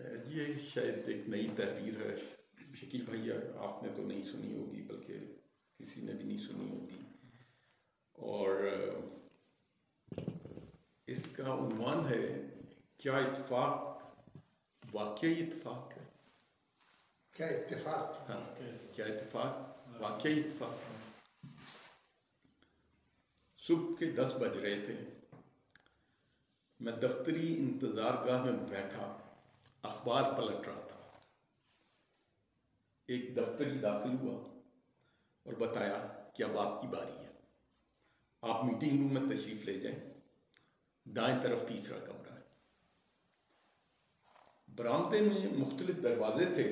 یہ شاید ایک نئی تحریر ہے شکیل بھائی، آپ نے تو نہیں سنی ہوگی بلکہ کسی نے بھی نہیں سنی ہوگی، اور اس کا عنوان ہے کیا اتفاق واقعی اتفاق ہے؟ کیا اتفاق؟ ہاں، کیا اتفاق واقعی اتفاق ہے؟ صبح کے 10 بج رہے تھے، میں دفتری انتظار گاہ میں بیٹھا اخبار پلٹ رہا تھا۔ ایک دفتری داخل ہوا اور بتایا کہ اب آپ کی باری ہے، آپ میٹنگ روم میں تشریف لے جائیں، دائیں طرف تیسرا کمرہ ہے۔ برآمدے میں مختلف دروازے تھے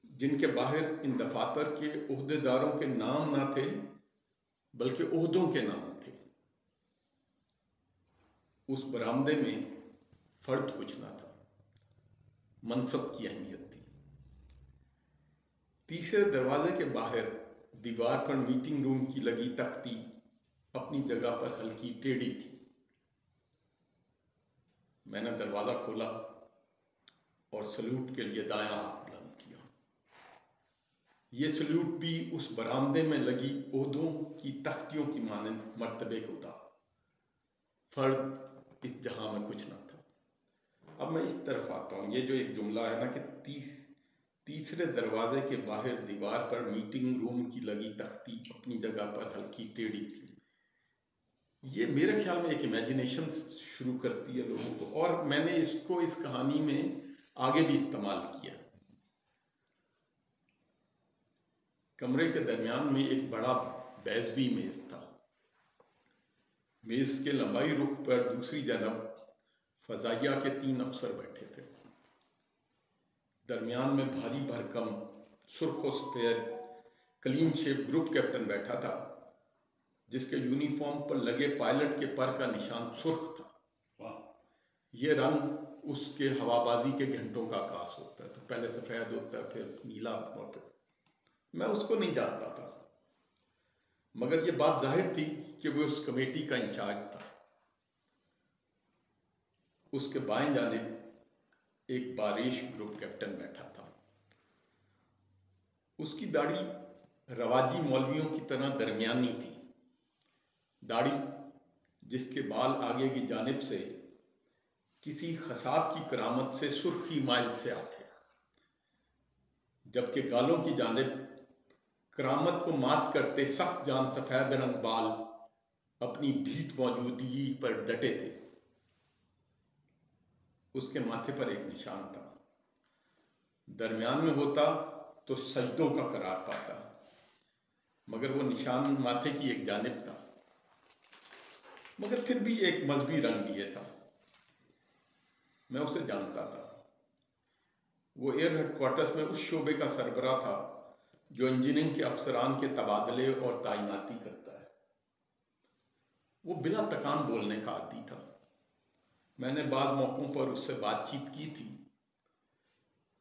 جن کے باہر ان دفاتر کے عہدے داروں کے نام نہ تھے بلکہ عہدوں کے نام تھے۔ اس برآمدے میں فرد کچھ نہ تھا، منصب کی اہمیت تھی۔ تیسرے دروازے کے باہر دیوار پر میٹنگ روم کی لگی تختی اپنی جگہ پر ہلکی ٹیڑھی تھی۔ میں نے دروازہ کھولا اور سلوٹ کے لیے دایاں ہاتھ بلند کیا۔ یہ سلوٹ بھی اس برآمدے میں لگی عہدوں کی تختیوں کی مانند مرتبے کو تھا۔ فرد اس جہاں میں کچھ نہ تھا۔ اب میں اس طرف آتا ہوں، یہ جو ایک جملہ ہے نا کہ تیسرے دروازے کے باہر دیوار پر میٹنگ روم کی لگی تختی اپنی جگہ پر ہلکی ٹیڑھی تھی، یہ میرے خیال میں ایک امیجنیشن شروع کرتی ہے لوگوں کو، اور میں نے اس کو اس کہانی میں آگے بھی استعمال کیا۔ کمرے کے درمیان میں ایک بڑا بیضوی میز تھا۔ میز کے لمبائی رخ پر دوسری جانب فضائیہ کے 3 افسر بیٹھے تھے۔ درمیان میں بھاری بھرکم سرخ و سفید کلین شیپ گروپ کیپٹن بیٹھا تھا جس کے یونیفارم پر لگے پائلٹ کے پر کا نشان سرخ تھا۔ یہ رنگ اس کے ہوابازی کے گھنٹوں کا عکاس ہوتا ہے، تو پہلے سفید ہوتا ہے پھر نیلا ہوتا ہے۔ میں اس کو نہیں جانتا تھا، مگر یہ بات ظاہر تھی کہ وہ اس کمیٹی کا انچارج تھا۔ اس کے بائیں جانب ایک باریش گروپ کیپٹن بیٹھا تھا۔ اس کی داڑھی رواجی مولویوں کی طرح درمیانی تھی، داڑھی جس کے بال آگے کی جانب سے کسی خصاب کی کرامت سے سرخی مائل سے آتے، جبکہ گالوں کی جانب کرامت کو مات کرتے سخت جان سفید رنگ بال اپنی ڈھیٹ موجودگی پر ڈٹے تھے۔ اس کے ماتھے پر ایک نشان تھا، درمیان میں ہوتا تو سجدوں کا قرار پاتا، مگر وہ نشان ماتھے کی ایک جانب تھا، مگر پھر بھی ایک مذہبی رنگ لیے تھا۔ میں اسے جانتا تھا، وہ ایئر ہیڈ کوارٹرز میں اس شعبے کا سربراہ تھا جو انجینئرنگ کے افسران کے تبادلے اور تعیناتی کرتا ہے۔ وہ بلا تکان بولنے کا عادی تھا۔ میں نے بعض موقعوں پر اس سے بات چیت کی تھی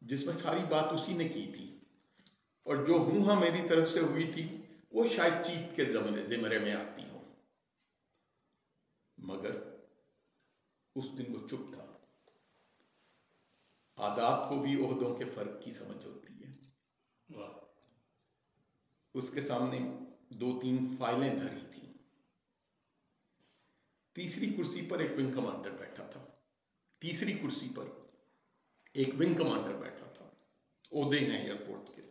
جس میں ساری بات اسی نے کی تھی، اور جو ہاں میری طرف سے ہوئی تھی وہ شاید چیت کے زمرے میں آتی ہو، مگر اس دن وہ چپ تھا۔ عادات کو بھی عہدوں کے فرق کی سمجھ ہوتی ہے۔ اس کے سامنے 2-3 فائلیں دھری تھیں۔ تیسری کرسی پر ایک ونگ کمانڈر بیٹھا تھا۔ تیسری کرسی پر ایک ونگ کمانڈر بیٹھا تھا۔ عہدے ہیں ایئر فورس کے،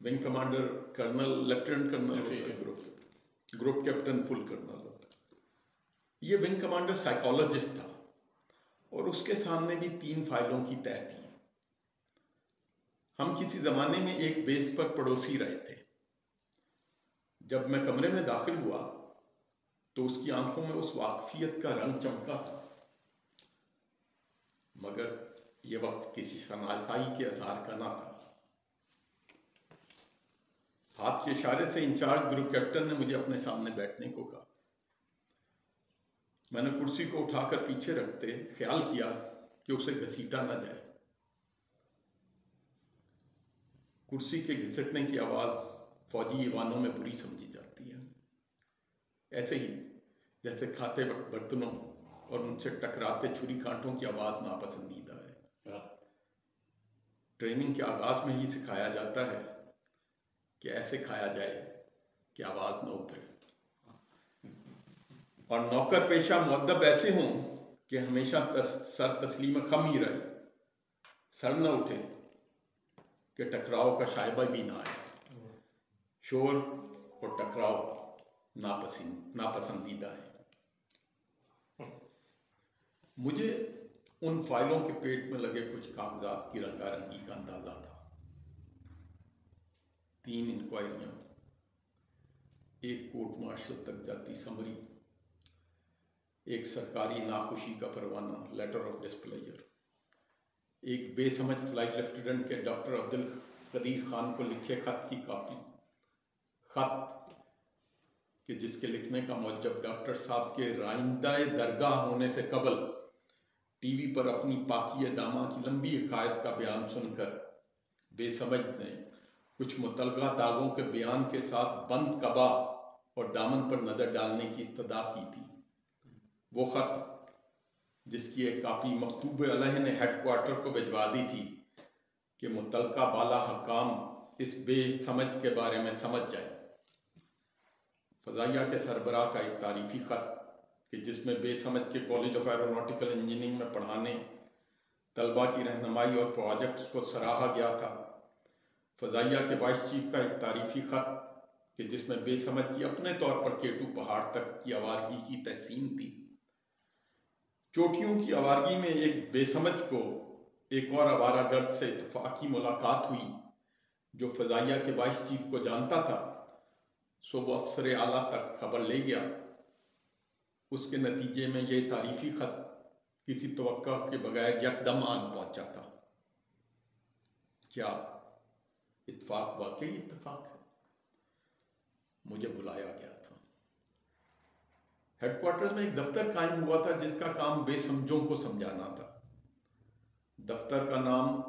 wing commander colonel, lieutenant colonel ہوتا ہے، گروپ کیپٹن فل کرنل ہوتا ہے۔ یہ ونگ کمانڈر سائیکالوجسٹ تھا اور اس کے سامنے بھی 3 فائلوں کی تہہ تھی۔ ہم کسی زمانے میں ایک بیس پر پڑوسی رہے تھے۔ جب میں کمرے میں داخل ہوا تو اس کی آنکھوں میں اس واقفیت کا رنگ چمکا تھا، مگر یہ وقت کسی شناسائی کے اظہار کا نہ تھا۔ ہاتھ کے اشارے سے انچارج گروپ کیپٹن نے مجھے اپنے سامنے بیٹھنے کو کہا۔ میں نے کرسی کو اٹھا کر پیچھے رکھتے خیال کیا کہ اسے گھسیٹا نہ جائے۔ کرسی کے گھسٹنے کی آواز فوجی ایوانوں میں بری سمجھی جاتی ہے، ایسے ہی جیسے کھاتے وقت برتنوں اور ان سے ٹکراتے چھری کانٹوں کی آواز ناپسندیدہ ہے۔ ٹریننگ کے آغاز میں ہی سکھایا جاتا ہے کہ ایسے کھایا جائے کہ آواز نہ ابھرے، اور نوکر پیشہ مؤدب ایسے ہوں کہ ہمیشہ سر تسلیم خم ہی رہے، سر نہ اٹھے کہ ٹکراؤ کا شائبہ بھی نہ آئے۔ شور اور ٹکراؤ ناپسندیدہ ہے۔ مجھے ان فائلوں کے پیٹ میں لگے کچھ کاغذات کی رنگا رنگی کا اندازہ تھا۔ 3 انکوائریاں، ایک کورٹ مارشل تک جاتی سمری، ایک سرکاری ناخوشی کا پروانہ لیٹر آف ڈسپلیئر، ایک بے سمجھ فلائٹ لیفٹیننٹ کے ڈاکٹر عبد القدیر خان کو لکھے خط کی کاپی، خط کہ جس کے لکھنے کا موجب ڈاکٹر صاحب کے رائندہ درگاہ ہونے سے قبل ٹی وی پر اپنی پاکی دامہ کی لمبی حکایت کا بیان سن کر بے سمجھ نے کچھ متعلقہ داغوں کے بیان کے ساتھ بند قبا اور دامن پر نظر ڈالنے کی استدعا کی تھی۔ وہ خط جس کی ایک کاپی مکتوب علیہ نے ہیڈ کوارٹر کو بھجوا دی تھی کہ متعلقہ بالا حکام اس بے سمجھ کے بارے میں سمجھ جائے۔ فضائیہ کے سربراہ کا ایک تعریفی خط کہ جس میں بے سمجھ کے کالج آف ایروناٹیکل انجینئرنگ میں پڑھانے، طلبہ کی رہنمائی اور پروجیکٹس کو سراہا گیا تھا۔ فضائیہ کے وائس چیف کا ایک تعریفی خط کہ جس میں بے سمجھ کی اپنے طور پر کیٹو پہاڑ تک کی آوارگی کی تحسین تھی۔ چوٹیوں کی آوارگی میں ایک بے سمجھ کو ایک اور آوارہ گرد سے اتفاقی ملاقات ہوئی جو فضائیہ کے وائس چیف کو جانتا تھا، سو وہ افسر اعلیٰ تک خبر لے گیا۔ اس کے نتیجے میں یہ تعریفی خط کسی توقع کے بغیر یکدم آن پہنچا تھا۔ کیا اتفاق واقعی اتفاق ہے؟ مجھے بلایا گیا تھا۔ ہیڈ کوارٹرز میں ایک دفتر قائم ہوا تھا جس کا کام بے سمجھوں کو سمجھانا تھا۔ دفتر کا نام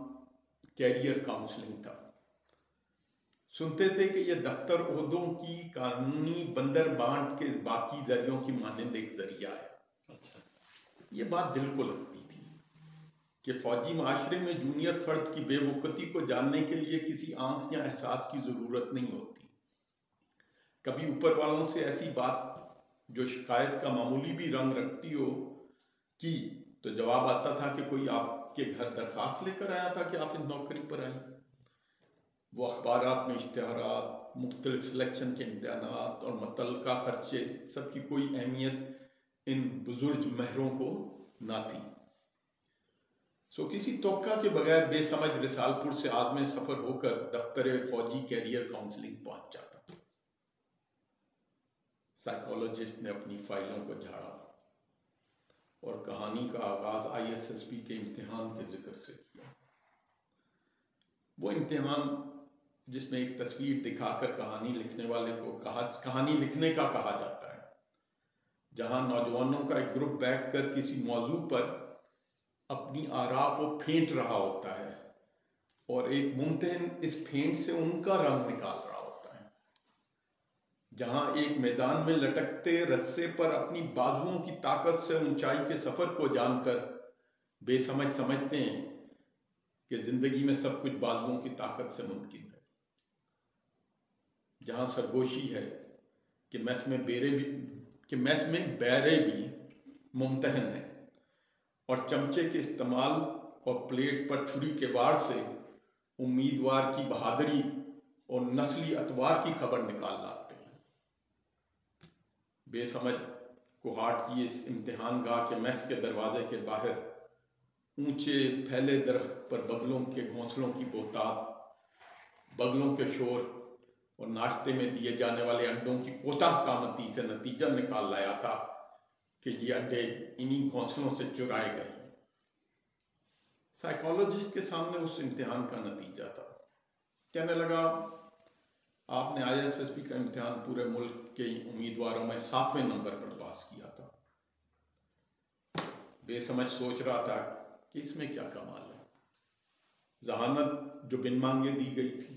کیریئر کاؤنسلنگ تھا۔ سنتے تھے کہ یہ دفتر عہدوں کی قانونی بندر بانٹ کے باقی ذریعوں کی مانند ایک ذریعہ ہے۔ یہ بات دل کو لگتی تھی کہ فوجی معاشرے میں جونیئر فرد کی بے وقتی کو جاننے کے لیے کسی آنکھ یا احساس کی ضرورت نہیں ہوتی۔ کبھی اوپر والوں سے ایسی بات جو شکایت کا معمولی بھی رنگ رکھتی ہو کی تو جواب آتا تھا کہ کوئی آپ کے گھر درخواست لے کر آیا تھا کہ آپ اس نوکری پر آئیں۔ وہ اخبارات میں اشتہارات، مختلف سلیکشن کے امتحانات اور متعلقہ خرچے، سب کی کوئی اہمیت ان بزرگ مہروں کو نہ تھی۔ سو کسی توقع کے بغیر بے سمجھ رسالپور سے آدمی سفر ہو کر دفتر فوجی کیریئر کاؤنسلنگ پہنچ جاتا۔ سائیکالوجسٹ نے اپنی فائلوں کو جھاڑا اور کہانی کا آغاز ISSB کے امتحان کے ذکر سے کیا۔ وہ امتحان جس میں ایک تصویر دکھا کر کہانی لکھنے والے کو کہانی لکھنے کا کہا جاتا ہے، جہاں نوجوانوں کا ایک گروپ بیٹھ کر کسی موضوع پر اپنی آراء کو پھینٹ رہا ہوتا ہے اور ایک ممتحن اس پھینٹ سے ان کا رنگ نکال رہا ہوتا ہے، جہاں ایک میدان میں لٹکتے رسے پر اپنی بازوؤں کی طاقت سے اونچائی کے سفر کو جان کر بے سمجھ سمجھتے ہیں کہ زندگی میں سب کچھ بازوؤں کی طاقت سے ممکن ہے، جہاں سرگوشی ہے کہ میس میں بیرے بھی ممتحن ہیں اور چمچے کے استعمال اور پلیٹ پر چھری کے وار سے امیدوار کی بہادری اور نسلی اتوار کی خبر نکال لاتے ہیں۔ بے سمجھ کوہاٹ کی اس امتحان گاہ کے میس کے دروازے کے باہر اونچے پھیلے درخت پر بگلوں کے گھونسلوں کی بہتات، بگلوں کے شور اور ناشتے میں دیے جانے والے انڈوں کی کوتاہ قامتی سے نتیجہ نکال لایا تھا کہ یہ انڈے انہی گھونسلوں سے چرائے گئے۔ سائیکالوجسٹ کے سامنے اس امتحان کا نتیجہ تھا۔ کہنے لگا، آپ نے ISSB کا امتحان پورے ملک کے امیدواروں میں 7ویں نمبر پر پاس کیا تھا۔ بے سمجھ سوچ رہا تھا کہ اس میں کیا کمال ہے۔ ذہانت جو بن مانگے دی گئی تھی،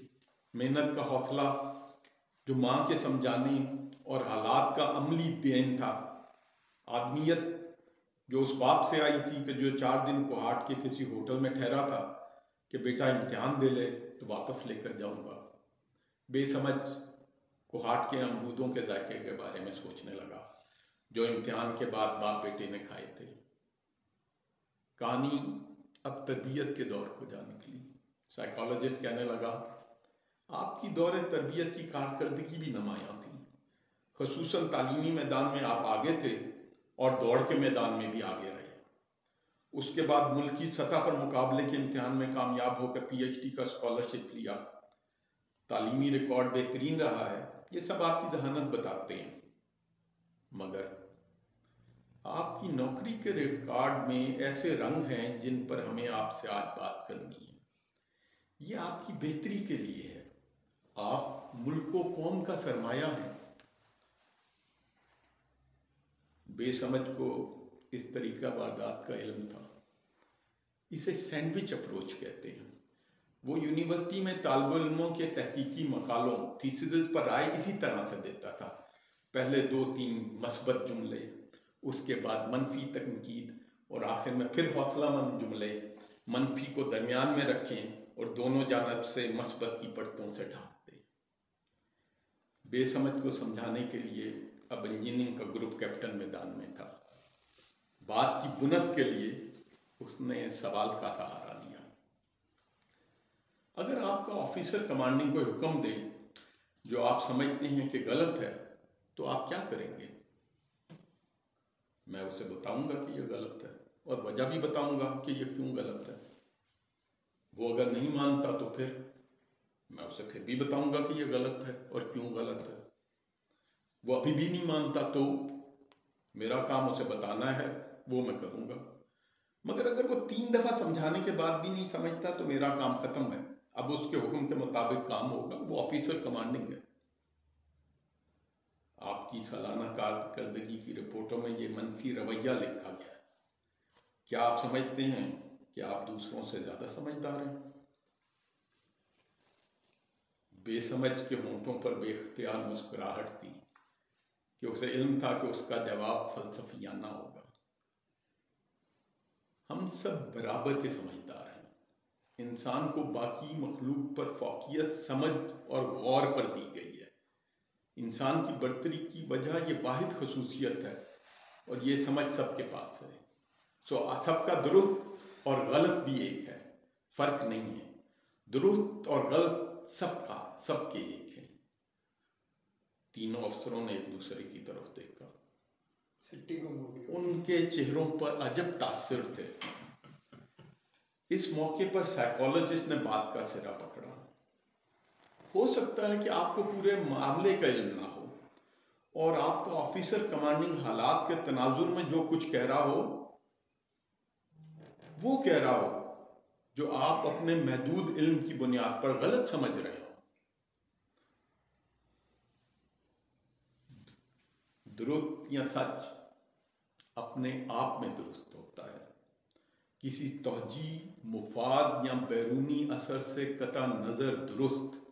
محنت کا حوصلہ جو ماں کے سمجھانے اور حالات کا عملی دین تھا، آدمیت جو اس باپ سے آئی تھی کہ جو 4 دن کوہاٹ کے کسی ہوٹل میں ٹھہرا تھا کہ بیٹا امتحان دے لے تو واپس لے کر جاؤں گا، بے سمجھ کوہاٹ کے امرودوں کے ذائقے کے بارے میں سوچنے لگا جو امتحان کے بعد باپ بیٹے نے کھائے تھے۔ کہانی اب تربیت کے دور کو جا نکلی۔ سائیکالوجسٹ کہنے لگا آپ کی دور تربیت کی کارکردگی بھی نمایاں تھی، خصوصاً تعلیمی میدان میں آپ آگے تھے اور دوڑ کے میدان میں بھی آگے رہے۔ اس کے بعد ملکی سطح پر مقابلے کے امتحان میں کامیاب ہو کر پی ایچ ڈی کا اسکالرشپ لیا، تعلیمی ریکارڈ بہترین رہا ہے، یہ سب آپ کی ذہانت بتاتے ہیں، مگر آپ کی نوکری کے ریکارڈ میں ایسے رنگ ہیں جن پر ہمیں آپ سے آج بات کرنی ہے۔ یہ آپ کی بہتری کے لیے ہے، آپ ملک و قوم کا سرمایہ ہیں۔ بے سمجھ کو اس طریقہ واردات کا علم تھا، اسے سینڈوچ اپروچ کہتے ہیں۔ وہ یونیورسٹی میں طالب علموں کے تحقیقی مقالوں تھیسز پر رائے اسی طرح سے دیتا تھا، پہلے 2-3 مثبت جملے، اس کے بعد منفی تنقید اور آخر میں پھر حوصلہ مند جملے، منفی کو درمیان میں رکھیں اور دونوں جانب سے مثبت کی پرتوں سے ڈھانپ دیں۔ بے سمجھ کو سمجھانے کے لیے اب انجینئرنگ کا گروپ کیپٹن میدان میں تھا۔ بات کی بنت کے لیے اس نے سوال کا سہارا لیا۔ اگر آپ کا آفیسر کمانڈنگ کو حکم دے جو آپ سمجھتے ہیں کہ غلط ہے تو آپ کیا کریں گے؟ میں اسے بتاؤں گا کہ یہ غلط ہے اور وجہ بھی بتاؤں گا کہ یہ کیوں غلط ہے۔ وہ اگر نہیں مانتا تو پھر میں اسے پھر بھی بتاؤں گا کہ یہ غلط ہے اور کیوں غلط ہے۔ وہ ابھی بھی نہیں مانتا تو میرا کام اسے بتانا ہے، وہ میں کروں گا۔ مگر اگر وہ 3 دفعہ سمجھانے کے بعد بھی نہیں سمجھتا تو میرا کام ختم ہے، اب اس کے حکم کے مطابق کام ہوگا، وہ آفیسر کمانڈنگ ہے۔ آپ کی سالانہ کارکردگی کی رپورٹوں میں یہ منفی رویہ لکھا گیا ہے۔ کیا آپ سمجھتے ہیں کہ آپ دوسروں سے زیادہ سمجھدار ہیں؟ بے سمجھ کے ہونٹوں پر بے اختیار مسکراہٹ تھی کہ اسے علم تھا کہ اس کا جواب فلسفیانہ ہوگا۔ ہم سب برابر کے سمجھدار ہیں۔ انسان کو باقی مخلوق پر فوقیت سمجھ اور غور پر دی گئی ہے۔ انسان کی برتری کی وجہ یہ واحد خصوصیت ہے اور یہ سمجھ سب کے پاس ہے۔ سب کا درست اور غلط بھی ایک ہے، فرق نہیں ہے۔ درست اور غلط سب کے ایک ہیں۔ تینوں افسروں نے ایک دوسرے کی طرف دیکھا، ان کے چہروں پر عجب تاثر تھے۔ اس موقع پر سائیکالوجسٹ نے بات کا سرا پکڑا۔ ہو سکتا ہے کہ آپ کو پورے معاملے کا علم نہ ہو اور آپ کا آفیسر کمانڈنگ حالات کے تناظر میں جو کچھ کہہ رہا ہو وہ کہہ رہا ہو جو آپ اپنے محدود علم کی بنیاد پر غلط سمجھ رہے ہو۔ درست یا سچ اپنے آپ میں درست ہوتا ہے، کسی توجیہ، مفاد یا بیرونی اثر سے قطع نظر درست۔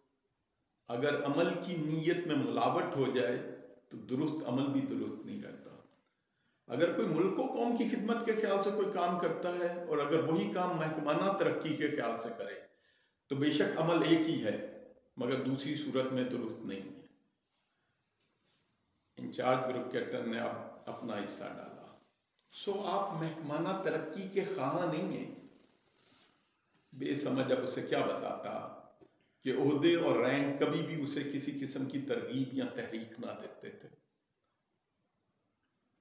اگر عمل کی نیت میں ملاوٹ ہو جائے تو درست عمل بھی درست نہیں رہتا۔ اگر کوئی ملک و قوم کی خدمت کے خیال سے کوئی کام کرتا ہے اور اگر وہی کام محکمانہ ترقی کے خیال سے کرے تو بے شک عمل ایک ہی ہے مگر دوسری صورت میں درست نہیں ہے۔ انچارج گروپ کیپٹن نے اب اپنا حصہ ڈالا۔ آپ محکمانہ ترقی کے خواہاں نہیں ہیں۔ بے سمجھ اب اسے کیا بتاتا کہ عہدے اور رینک کبھی بھی اسے کسی قسم کی ترغیب یا تحریک نہ دیتے تھے۔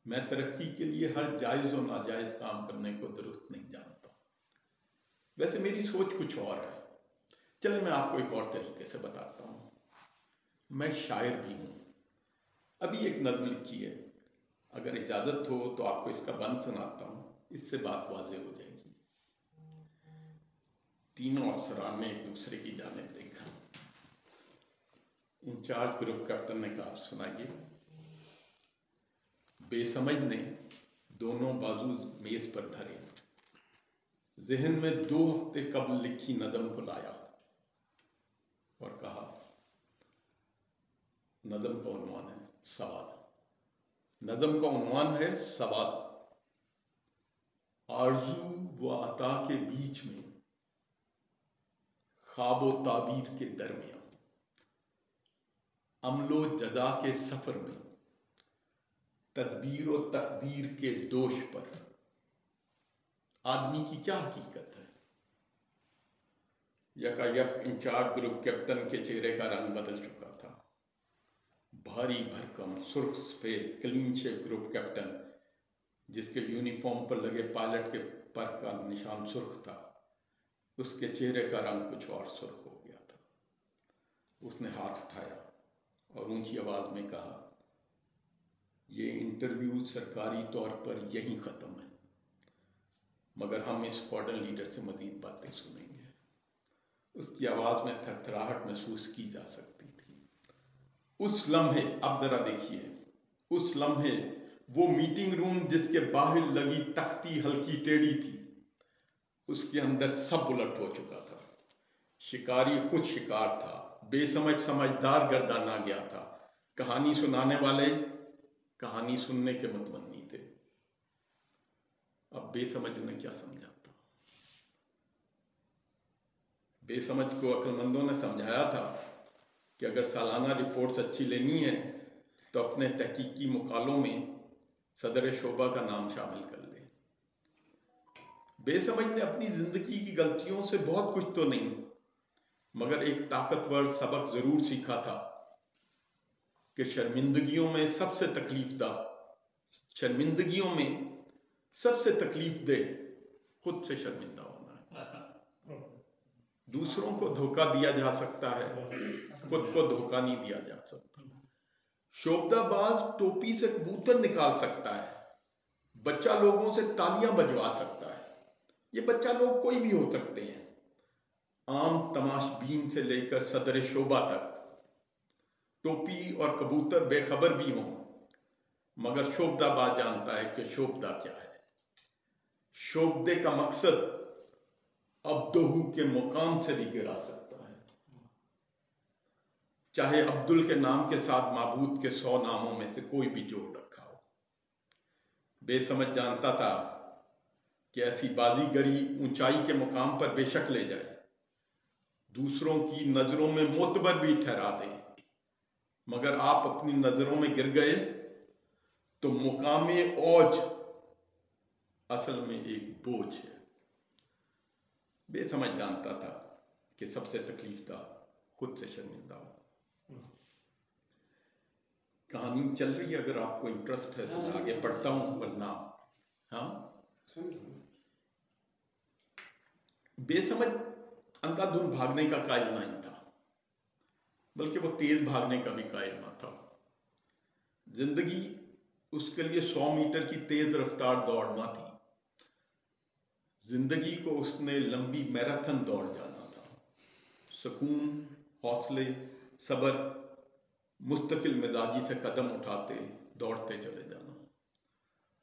میں ترقی کے لیے ہر جائز و ناجائز کام کرنے کو درست نہیں جانتا۔ ویسے میری سوچ کچھ اور ہے، چلے میں آپ کو ایک اور طریقے سے بتاتا ہوں۔ میں شاعر بھی ہوں، ابھی ایک نظم لکھی ہے، اگر اجازت ہو تو آپ کو اس کا بند سناتا ہوں، اس سے بات واضح ہو جائے گی۔ تینوں افسران نے ایک دوسرے کی جانب دیکھا۔ انچارج گروپ کیپٹن نے کہا سنائیے۔ بے سمجھ نے دونوں بازو میز پر دھرے، ذہن میں 2 ہفتے قبل لکھی نظم کو لایا اور کہا، نظم کا عنوان ہے سوال۔ نظم کا عنوان ہے سوال۔ آرزو و عطا کے بیچ میں خواب و تعبیر کے درمیان، عمل و جزا کے سفر میں، تدبیر و تقدیر کے دوش پر آدمی کی کیا حقیقت ہے؟ یکا یک انچارج گروپ کیپٹن کے چہرے کا رنگ بدل چکا تھا. بھاری بھرکم سرخ سفید کلین شیپ گروپ کیپٹن، جس کے یونیفارم پر لگے پائلٹ کے پر کا نشان سرخ تھا، اس کے چہرے کا رنگ کچھ اور سرخ ہو گیا تھا. اس نے ہاتھ اٹھایا اور اونچی آواز میں کہا، یہ انٹرویو سرکاری طور پر یہیں ختم ہے، مگر ہم اس اسکواڈرن لیڈر سے مزید باتیں سنیں گے. اس کی آواز میں تھر تھراہٹ محسوس کی جا سکتی تھی. اس لمحے، اب ذرا دیکھیے، اس لمحے وہ میٹنگ روم جس کے باہر لگی تختی ہلکی ٹیڑھی تھی، اس کے اندر سب الٹ ہو چکا تھا. شکاری خود شکار تھا، بے سمجھ سمجھدار گردانا گیا تھا. کہانی سنانے والے کہانی سننے کے متمنی تھے. اب بے سمجھ انہیں کیا سمجھاتا؟ بے سمجھ کو عقل مندوں نے سمجھایا تھا کہ اگر سالانہ رپورٹس اچھی لینی ہے تو اپنے تحقیقی مقالوں میں صدر شعبہ کا نام شامل کر لے. بے سمجھ نے اپنی زندگی کی غلطیوں سے بہت کچھ تو نہیں، مگر ایک طاقتور سبق ضرور سیکھا تھا کہ شرمندگیوں میں سب سے تکلیف دہ خود سے شرمندہ ہونا ہے. دوسروں کو دھوکہ دیا جا سکتا ہے، خود کو دھوکہ نہیں دیا جا سکتا. شوبدہ باز ٹوپی سے کبوتر نکال سکتا ہے، بچہ لوگوں سے تالیاں بجوا سکتا ہے. یہ بچہ لوگ کوئی بھی ہو سکتے ہیں، عام تماش بین سے لے کر صدر شعبہ تک. ٹوپی اور کبوتر بے خبر بھی ہوں، مگر شوبدہ باز جانتا ہے کہ شوبدہ کیا ہے. شوبدے کا مقصد عبدہو کے مقام سے بھی گرا سکتا ہے، چاہے عبدل کے نام کے ساتھ معبود کے 100 ناموں میں سے کوئی بھی جوڑ رکھا ہو. بے سمجھ جانتا تھا کہ ایسی بازی گری اونچائی کے مقام پر بے شک لے جائے، دوسروں کی نظروں میں معتبر بھی ٹھہرا دے، مگر آپ اپنی نظروں میں گر گئے تو مقام اوج اصل میں ایک بوجھ ہے. بے سمجھ جانتا تھا کہ سب سے تکلیف دہ خود سے شرمندہ ہو. کہانی چل رہی ہے، اگر آپ کو انٹرسٹ ہے تو میں آگے پڑھتا ہوں، ورنہ ہاں. بے سمجھ اندھا دھند بھاگنے کا قائل نہیں تھا، بلکہ وہ تیز بھاگنے کا بھی قائل نہ تھا. زندگی اس کے لیے 100 میٹر کی تیز رفتار دوڑ نہ تھی. زندگی کو اس نے لمبی میراتھن دوڑ جانا تھا. سکون، حوصلے، صبر، مستقل مزاجی سے قدم اٹھاتے دوڑتے چلے جانا.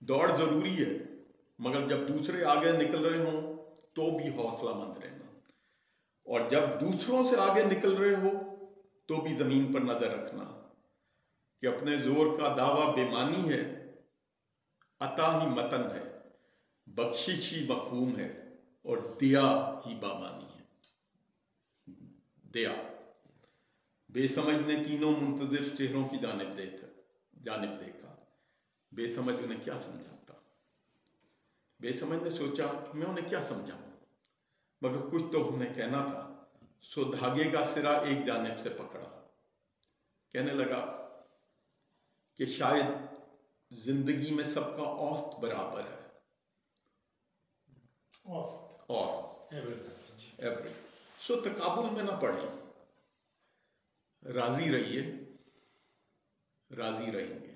دوڑ ضروری ہے، مگر جب دوسرے آگے نکل رہے ہوں تو بھی حوصلہ مند رہنا، اور جب دوسروں سے آگے نکل رہے ہو تو بھی زمین پر نظر رکھنا کہ اپنے زور کا دعویٰ بے معنی ہے، عطا ہی متن ہے، بخشش ہی مفہوم ہے، اور دیا ہی بامانی ہے. دیا. بے سمجھ نے تینوں منتظر چہروں کی جانب دیکھا. بے سمجھ انہیں کیا سمجھاتا؟ بے سمجھ نے سوچا، میں انہیں کیا سمجھاؤں، مگر کچھ تو انہیں کہنا تھا. سو دھاگے کا سرا ایک جانب سے پکڑا. کہنے لگا کہ شاید زندگی میں سب کا اوسط برابر ہے. اوسط، ایوریج. سو تقابل میں نہ پڑیں، راضی رہیے، راضی رہیں گے.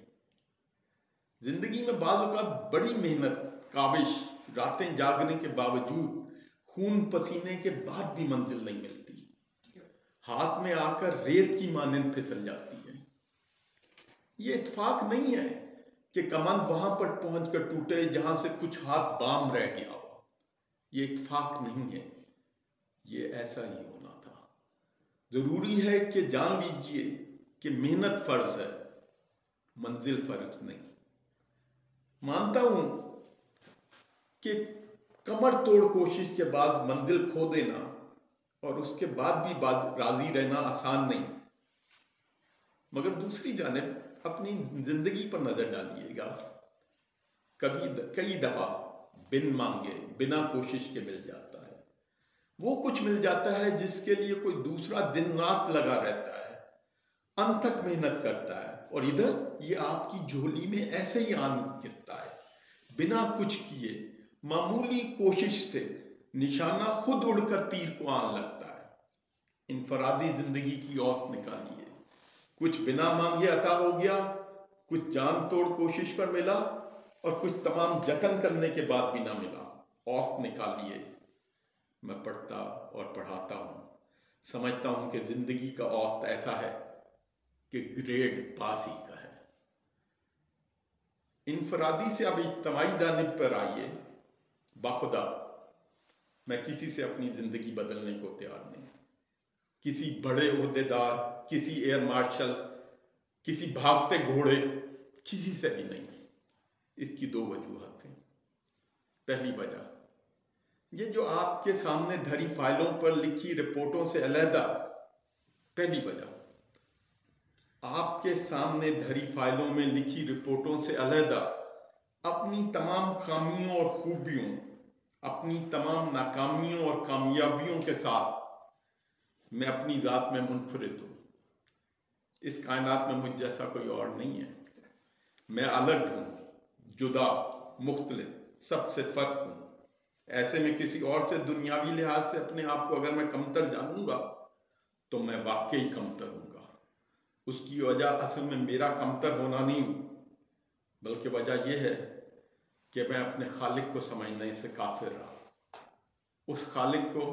زندگی میں بعض اوقات بڑی محنت، کاوش، راتیں جاگنے کے باوجود، خون پسینے کے بعد بھی منزل نہیں ملتی. ہاتھ میں آ کر ریت کی مانند پھسل جاتی ہے. یہ اتفاق نہیں ہے کہ کمند وہاں پر پہنچ کر ٹوٹے جہاں سے کچھ ہاتھ بام رہ گیا ہو. یہ اتفاق نہیں ہے، یہ ایسا ہی ہونا تھا. ضروری ہے کہ جان لیجئے کہ محنت فرض ہے، منزل فرض نہیں. مانتا ہوں کہ کمر توڑ کوشش کے بعد منزل کھو دینا اور اس کے بعد بھی راضی رہنا آسان نہیں. مگر دوسری جانب اپنی زندگی پر نظر ڈالیے گا. کئی دفعہ بن مانگے بنا کوشش کے مل جاتا ہے. وہ کچھ مل جاتا ہے جس کے لیے کوئی دوسرا دن رات لگا رہتا ہے, انتھک محنت کرتا ہے, اور ادھر یہ آپ کی جھولی میں ایسے ہی آن گرتا ہے بنا کچھ کیے. معمولی کوشش سے نشانہ خود اڑ کر تیر کو آن لگتا ہے. انفرادی زندگی کی اوسط نکالیے. کچھ بنا مانگے عطا ہو گیا, کچھ جان توڑ کوشش پر ملا, اور کچھ تمام جتن کرنے کے بعد بھی نہ ملا. اوسط نکالیے. میں پڑھتا اور پڑھاتا ہوں, سمجھتا ہوں کہ زندگی کا اوسط ایسا ہے کہ گریڈ پاس ہی کا ہے. انفرادی سے اب اجتماعی جانب پر آئیے. باخدا میں کسی سے اپنی زندگی بدلنے کو تیار نہیں. کسی بڑے عہدے دار, کسی ایئر مارشل, کسی بھاگتے گھوڑے, کسی سے بھی نہیں. اس کی دو وجوہات ہیں. پہلی وجہ, یہ جو آپ کے سامنے دھری فائلوں پر لکھی رپورٹوں سے علیحدہ. پہلی وجہ, آپ کے سامنے دھری فائلوں میں لکھی رپورٹوں سے علیحدہ اپنی تمام خامیوں اور خوبیوں, اپنی تمام ناکامیوں اور کامیابیوں کے ساتھ میں اپنی ذات میں منفرد ہوں. اس کائنات میں مجھ جیسا کوئی اور نہیں ہے. میں الگ ہوں, جدا, مختلف, سب سے فرق ہوں. ایسے میں کسی اور سے دنیاوی لحاظ سے اپنے آپ کو اگر میں کمتر جانوں گا تو میں واقعی کمتر ہوں گا. اس کی وجہ اصل میں میرا کمتر ہونا نہیں, بلکہ وجہ یہ ہے کہ میں اپنے خالق کو سمجھنے سے قاصر رہا. اس خالق کو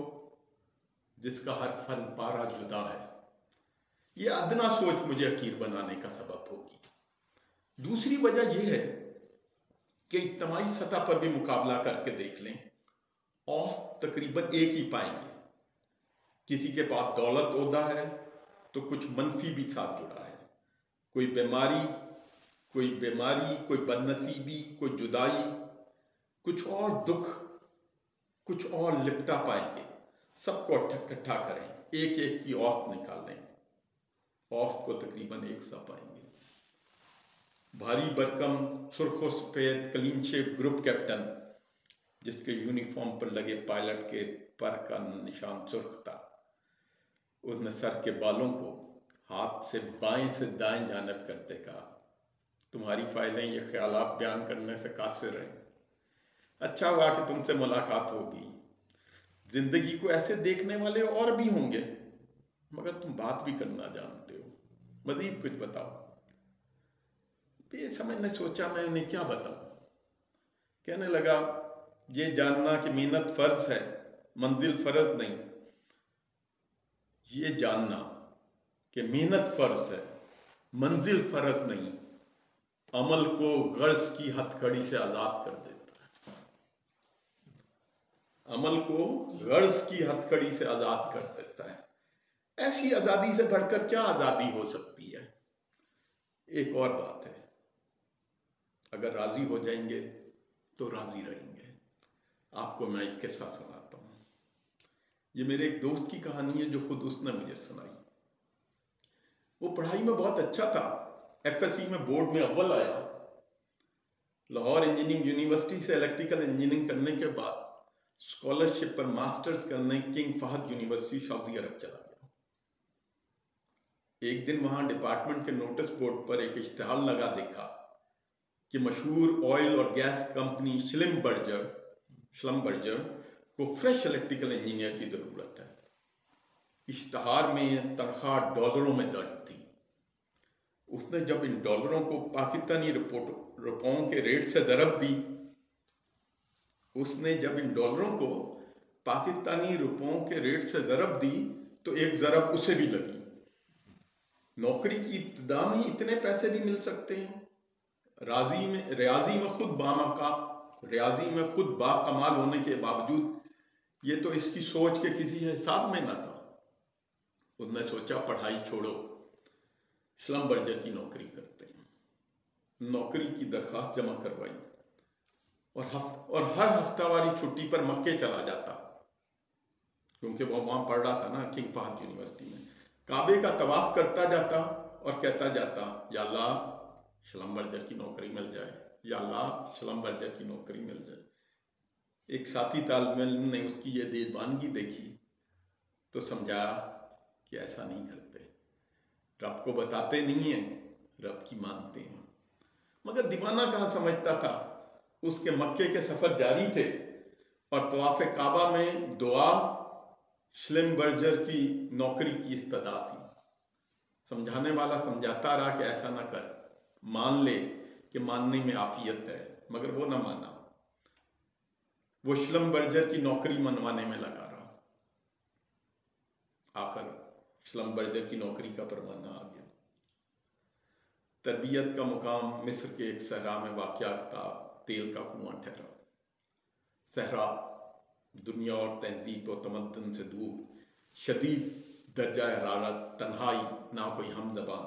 جس کا ہر فن پارہ جدا ہے. یہ ادنا سوچ مجھے حقیر بنانے کا سبب ہوگی. دوسری وجہ یہ ہے کہ اجتماعی سطح پر بھی مقابلہ کر کے دیکھ لیں, اوسط تقریباً ایک ہی پائیں گے. کسی کے پاس دولت عہدہ ہے تو کچھ منفی بھی ساتھ جڑا ہے. کوئی بیماری, کوئی بد نصیبی, کوئی جدائی, کچھ اور دکھ, کچھ اور لپٹا پائیں گے. سب کو اکٹھا کریں, ایک ایک کی اوسط نکالیں, اوسط کو تقریباً ایک سا پائیں گے. بھاری برکم سرخ و سفید کلین شیپ گروپ کیپٹن جس کے یونیفارم پر لگے پائلٹ کے پر کا نشان سرخ تھا, اس نے سر کے بالوں کو ہاتھ سے بائیں سے دائیں جانب کرتے کہا, تمہاری فائلیں یہ خیالات بیان کرنے سے قاصر ہیں. اچھا ہوا کہ تم سے ملاقات ہوگی. زندگی کو ایسے دیکھنے والے اور بھی ہوں گے, مگر تم بات بھی کرنا جانتے ہو. مزید کچھ بتاؤ. بے سمجھ نے سوچا میں انہیں کیا بتاؤں. کہنے لگا, یہ جاننا کہ محنت فرض ہے, منزل فرض نہیں. یہ جاننا کہ محنت فرض ہے, منزل فرض نہیں, عمل کو غرض کی ہتھکڑی سے آزاد کر دیتا ہے. عمل کو غرض کی ہتھکڑی سے آزاد کر دیتا ہے. ایسی آزادی سے بڑھ کر کیا آزادی ہو سکتی ہے. ایک اور بات ہے, اگر راضی ہو جائیں گے تو راضی رہیں گے. آپ کو میں ایک قصہ سناتا ہوں. یہ میرے ایک دوست کی کہانی ہے جو خود اس نے مجھے سنائی. وہ پڑھائی میں بہت اچھا تھا, ایف ایس سی میں بورڈ میں اول آیا. لاہور انجینئرنگ یونیورسٹی سے الیکٹریکل انجینئرنگ کرنے کے بعد اسکالرشپ پر ماسٹرز کرنے کنگ فہد یونیورسٹی سعودی عرب چلا گیا. ایک دن وہاں ڈپارٹمنٹ کے نوٹس بورڈ پر ایک اشتہار لگا دیکھا کہ مشہور آئل اور گیس کمپنی شلمبرجر کو فریش الیکٹریکل انجینئر کی ضرورت ہے. اشتہار میں تنخواہ ڈالروں میں درج تھی. اس نے جب ان ڈالروں کو پاکستانی روپوں کے ریٹ سے ضرب دی تو ایک ضرب اسے بھی لگی. نوکری کی ابتدا میں ہی اتنے پیسے بھی مل سکتے ہیں. ریاضی میں خود باکمال ہونے کے باوجود یہ تو اس کی سوچ کے کسی حساب میں نہ تھا. اس نے سوچا پڑھائی چھوڑو, شلمبرجر کی نوکری کرتے ہیں. نوکری کی درخواست جمع کروائی اور ہر ہفتہ واری چھٹی پر مکے چلا جاتا. کیونکہ وہ وہاں پڑھ رہا تھا نا کنگ فہد یونیورسٹی میں. کعبے کا طواف کرتا جاتا اور کہتا جاتا یا اللہ شلمبرجر کی نوکری مل جائے, یا اللہ شلمبرجر کی نوکری مل جائے. ایک ساتھی طالب علم نے اس کی یہ دیوانگی دیکھی تو سمجھا کہ ایسا نہیں کرتے, رب کو بتاتے نہیں ہیں, رب کی مانتے ہیں. مگر دیوانہ کہاں سمجھتا تھا, اس کے مکے کے سفر جاری تھے اور طواف کعبہ میں دعا شلمبرجر کی نوکری کی استدعا تھی. سمجھانے والا سمجھاتا رہا کہ ایسا نہ کر, مان لے کہ ماننے میں عافیت ہے, مگر وہ نہ مانا. وہ شلمبرجر کی نوکری منوانے میں لگا رہا. آخر شلمبرجر کی نوکری کا پروانہ آ گیا. تربیت کا مقام مصر کے ایک صحرا میں واقع تیل کا کنواں ٹھہرا. صحرا دنیا اور تہذیب و تمدن سے دور, شدید درجہ حرارت, تنہائی, نہ کوئی ہم زبان.